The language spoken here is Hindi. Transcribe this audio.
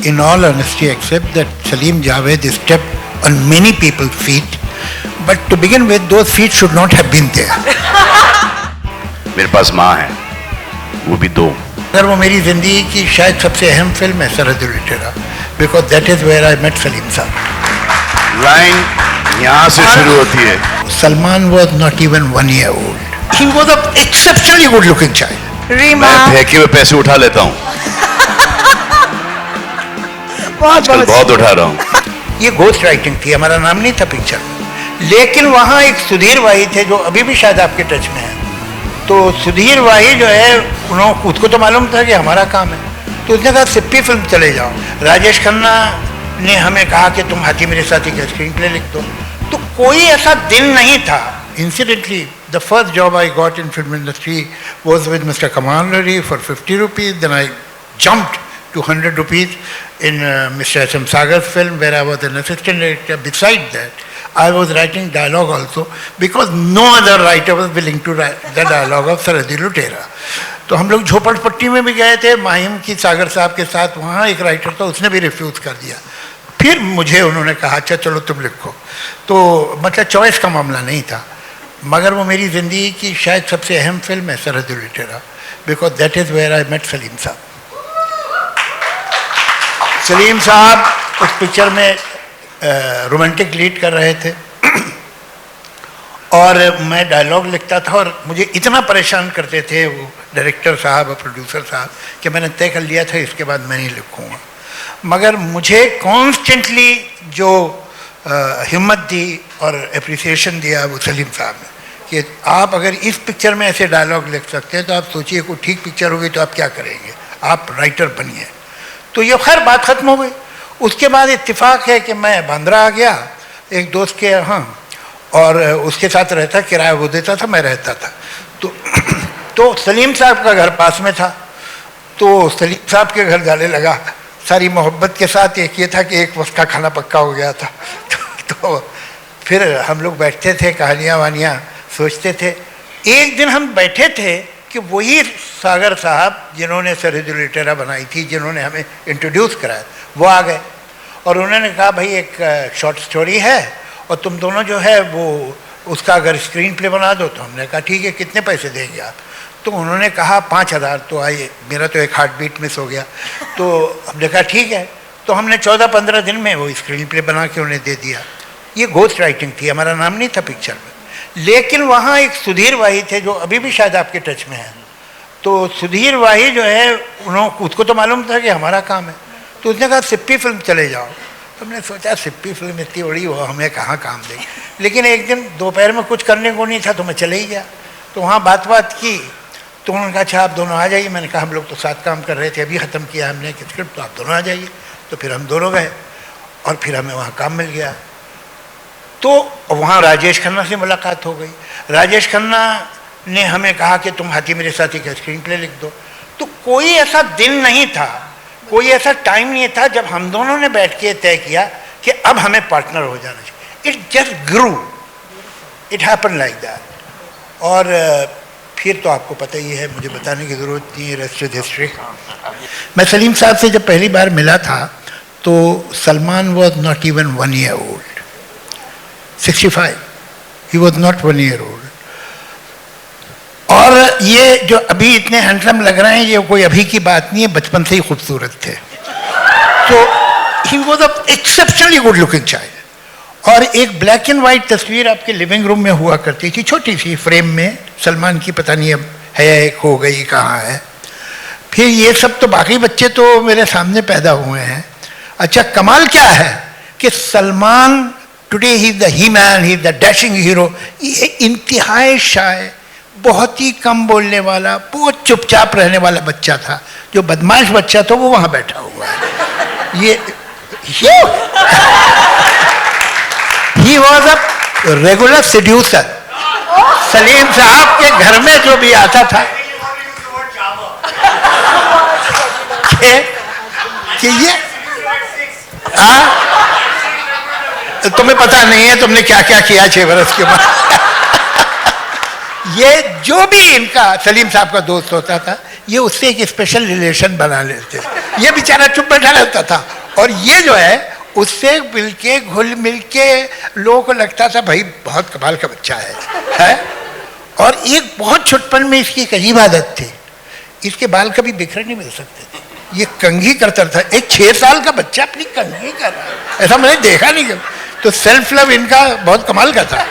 in all honesty, accept that Salim Javed stepped on many people's feet, but to begin with, those feet should not have been there. मेरे पास माँ है, वो भी दो. अगर वो मेरी जिंदगी की शायद सबसे अहम फिल्म है सरहद लुटेरा, because that is where I met Salim साहब. लाइन यहाँ से शुरू होती है. Salman was not even 1 year old. He was an exceptionally good-looking child. Reema मैं फेंके हुए पैसे उठा लेता हूँ. आजकल बहुत उठा रहा हूँ. ये घोस्ट राइटिंग थी, हमारा नाम नहीं था पिक्चर में, लेकिन वहाँ एक सुधीर वाही थे जो अभी भी शायद आपके टच में है. तो सुधीर वाही जो है, उन्होंने खुद को तो मालूम था कि हमारा काम है, तो उसने कहा सिप्पी फिल्म चले जाओ. राजेश खन्ना ने हमें कहा कि तुम हाथी मेरे साथी का स्क्रीन प्ले लिख दो. तो कोई ऐसा दिन नहीं था. Incidentally, the first job I got in film industry was with Mr. Kamal Luri for 50 rupees. Then I jumped to 100 rupees in Mr. S.M. Sagar's film, where I was an assistant director. Besides that, I was writing dialogue also, because no other writer was willing to write the dialogue of Sarhadi Lutera. तो हम लोग झोपड़पट्टी में भी गए थे माहिम की सागर साहब के साथ. वहाँ एक राइटर था, उसने भी रिफ्यूज़ कर दिया. फिर मुझे उन्होंने कहा अच्छा चलो तुम लिखो. तो मतलब चॉइस का मामला नहीं था, मगर वो मेरी ज़िंदगी की शायद सबसे अहम फिल्म है Sarhad Lutera, because that is where I met Salim Sahab. Salim साहब उस पिक्चर में रोमांटिक लीड कर रहे थे और मैं डायलॉग लिखता था, और मुझे इतना परेशान करते थे वो डायरेक्टर साहब और प्रोड्यूसर साहब कि मैंने तय कर लिया था इसके बाद मैं नहीं लिखूँगा. मगर मुझे कॉन्स्टेंटली जो हिम्मत दी और अप्रिसिएशन दिया वो सलीम साहब ने कि आप अगर इस पिक्चर में ऐसे डायलॉग लिख सकते हैं तो आप सोचिए कोई ठीक पिक्चर होगी तो आप क्या करेंगे, आप राइटर बनिए. तो ये खैर बात ख़त्म हो गई. उसके बाद इत्तेफाक है कि मैं बांद्रा आ गया एक दोस्त के यहाँ, और उसके साथ रहता, किराया वो देता था, मैं रहता था. तो सलीम साहब का घर पास में था. तो सलीम साहब के घर जाने लगा सारी मोहब्बत के साथ. एक ये था कि एक वक्त का खाना पक्का हो गया था. तो फिर हम लोग बैठते थे, कहानियाँ वानियाँ सोचते थे. एक दिन हम बैठे थे कि वही सागर साहब जिन्होंने सरहद लुटेरा बनाई थी, जिन्होंने हमें इंट्रोड्यूस कराया, वो आ गए और उन्होंने कहा भाई एक शॉर्ट स्टोरी है और तुम दोनों जो है वो उसका अगर स्क्रीन प्ले बना दो. तो हमने कहा ठीक है, कितने पैसे देंगे आप? तो उन्होंने कहा 5000. तो आइए, मेरा तो एक हार्ट बीट मिस हो गया. तो हमने कहा ठीक है. तो हमने 14-15 दिन में वो स्क्रीन प्ले बना के उन्हें दे दिया. ये घोस्ट राइटिंग थी, हमारा नाम नहीं था पिक्चर में, लेकिन वहाँ एक सुधीर वाही थे जो अभी भी शायद आपके टच में है. तो सुधीर वाही जो है, उन्होंने खुद को तो मालूम था कि हमारा काम है, तो उसने कहा सिप्पी फिल्म चले जाओ. तो हमने सोचा सिप्पी फिल्म इतनी बड़ी हो, हमें कहाँ काम देगी. लेकिन एक दिन दोपहर में कुछ करने को नहीं था तो मैं चले ही गया. तो वहाँ बात की तो उन्होंने कहा अच्छा आप दोनों आ जाइए. मैंने कहा हम लोग तो साथ काम कर रहे थे, अभी ख़त्म किया हमने स्क्रिप्ट, तो आप दोनों आ जाइए. तो फिर हम दोनों गए और फिर हमें वहाँ काम मिल गया. तो वहाँ राजेश खन्ना से मुलाकात हो गई. राजेश खन्ना ने हमें कहा कि तुम हाथी मेरे साथी का स्क्रीन प्ले लिख दो. तो कोई ऐसा दिन नहीं था, कोई ऐसा टाइम नहीं था जब हम दोनों ने बैठ के तय किया कि अब हमें पार्टनर हो जाना चाहिए. It just grew, it happen like that. और फिर तो आपको पता ही है, मुझे बताने की ज़रूरत नहीं है, रेस्ट इज हिस्ट्री. मैं सलीम साहब से जब पहली बार मिला था तो Salman was not even 1 year old. 65, he was not 1 year old. और ये जो अभी इतने हैंडसम लग रहे हैं, ये कोई अभी की बात नहीं है, बचपन से ही खूबसूरत थे. तो ही was a exceptionally good looking child. और एक ब्लैक एंड वाइट तस्वीर आपके लिविंग रूम में हुआ करती थी, छोटी सी फ्रेम में, सलमान की, पता नहीं अब है खो गई कहाँ है. फिर ये सब तो बाकी बच्चे तो मेरे सामने पैदा हुए हैं. अच्छा कमाल क्या है कि Salman today he is the he man, he is the dashing hero. ये इंतहाई शाय, बहुत ही कम बोलने वाला, बहुत चुपचाप रहने वाला बच्चा था. जो बदमाश बच्चा था वो वहाँ बैठा हुआ है. ये ही was a regular seducer. Salim साहब के घर में जो भी आता था कि ये तुम्हें पता नहीं है तुमने क्या क्या किया 6 बरस के बाद. ये जो भी इनका सलीम साहब का दोस्त होता था, ये उससे एक स्पेशल रिलेशन बना लेते, ये बेचारा चुप बैठा रहता था और ये जो है उससे मिलके घुल मिल के लोगों को लगता था भाई बहुत कमाल का बच्चा है? और एक बहुत छुटपन में इसकी एक अजीब आदत थी, इसके बाल कभी बिखरे नहीं मिल सकते थे, ये कंघी करता था। एक 6 साल का बच्चा अपनी कंघी कर रहा है, ऐसा मैंने देखा नहीं कभी। तो सेल्फ लव इनका बहुत कमाल का था।